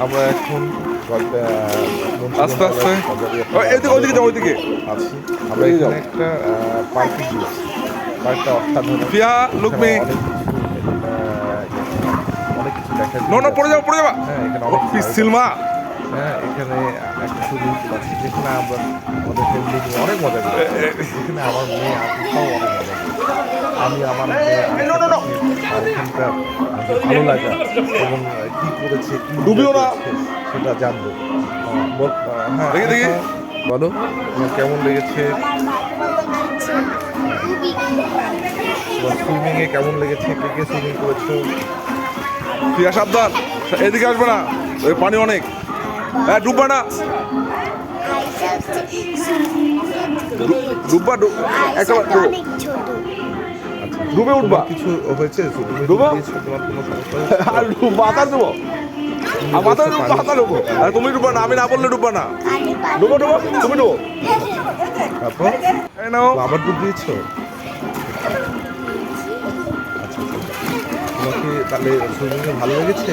আমরা এখন আস্তে আস্তে ওইদিকে যাও ওইদিকে আছি। আমরা এখানে একটা পার্কে গিয়েছি। পার্কটা অসাধারণ। ফিয়া লুক মি অনেক কিছু দেখার নো নো পড়ে যাও হ্যাঁ এখানে অনেক পিস সিলমা হ্যাঁ এখানে একটা সুইমিং পুল আছে যেখানে আমরা আমাদের ফ্যামিলি নিয়ে অনেক মজা করি। যেখানে আমার মেয়ে আশিকাও অনেক মজা করে। আমি আমার মেয়ে এখানকার ভালো লাগা এবং কী করেছে কি ডুবিও না সেটা জানবো। হ্যাঁ দেখি দেখি বলো তোমার কেমন লেগেছে? তোমার সুইমিংয়ে কেমন লেগেছে? কে কে সুইমিং করেছো? ফিয়া সাবধান এদিকে আসবে না ওই পানি অনেক হ্যাঁ ডুববা না ডুববা একটা ডুবে উঠবা কিছু হয়েছে? ডুবো? তোমার কোনো সমস্যা আর মাথা ডুবো আর মাথা ডুবো মাথা ডুবো আর তুমি ডুববা না আমি না বললে ডুববা না ডুবো ডুবো তুমি ডুবো তারপর এই নাও আবার ডুব দিয়েছো? আচ্ছা তোমাকে তাহলে সুইমিংয়ে ভালো লেগেছে?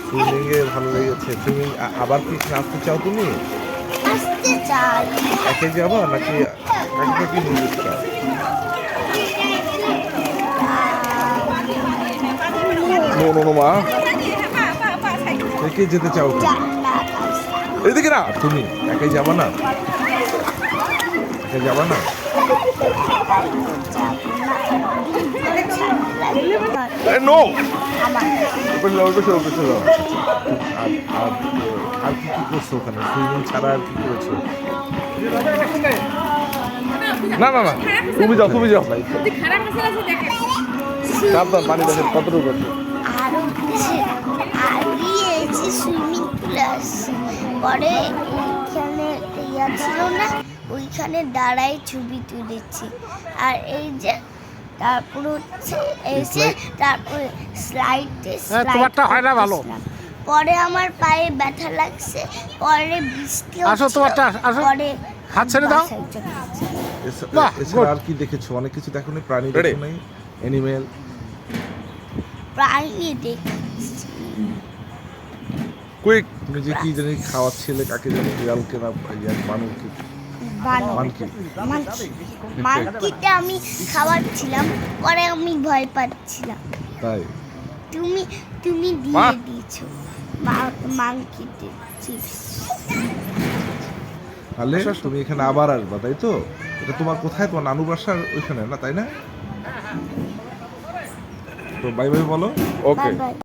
সুইমিংয়ে ভালো লেগেছে। সুইমিং আবার কি আসতে চাও তুমি? আসতে চাই। একে যাবো নাকি কাকে কি নিয়ে যেতে চাও? নো নো নো মা কে যেতে চাও তুমি? জান্নাত আছে। এদিকে না আর তুমি একাই যাবা না? একাই যাবা না? নো আমার আর আর আর কি কি করছো ওখানে? সুইমিং ছাড়া আর কি করেছো? না না না তুমি যাও সাবধান পানি দেখেন কতটুকু আছে আরো কিছু এসে সুইমিং পুল আসছে পরে এইখানে ইয়া ছিল না ওইখানে দাঁড়াই ছবি তুলেছি আর এই যে তারপর হচ্ছে এসে তারপরে স্লাইডে তোমারটা হয় না ভালো। পরে আমার পায়ে ব্যথা লাগছে পরে বৃষ্টি আসো, হচ্ছিল, তোমারটা আসো। পরে হাত ছেড়ে দাও। বাসায় চলে গেছি। বাহ, এছাড়া good. আর কি দেখেছো? অনেক কিছু দেখো নি? প্রাণী Ready? দেখো নাই? অ্যানিমেল? প্রাণী দেখেছি কুইক তুমি যে কি জানি খাওয়াচ্ছিলে কাকে জানি? বিড়ালকে না বানরকে? মানকি? মানকিতে আমি খাওয়াচ্ছিলাম পরে আমি ভয় পাচ্ছিলাম তাই তুমি তুমি মা। দিয়ে দিয়েছো মানকিতে চিপস তাহলে তুমি এখানে আবার আসবা তাই তো? এটা তোমার কোথায়? তোমার নানু বাসার ওইখানে না তাই না? তো বাই বাই বলো। Okay bye bye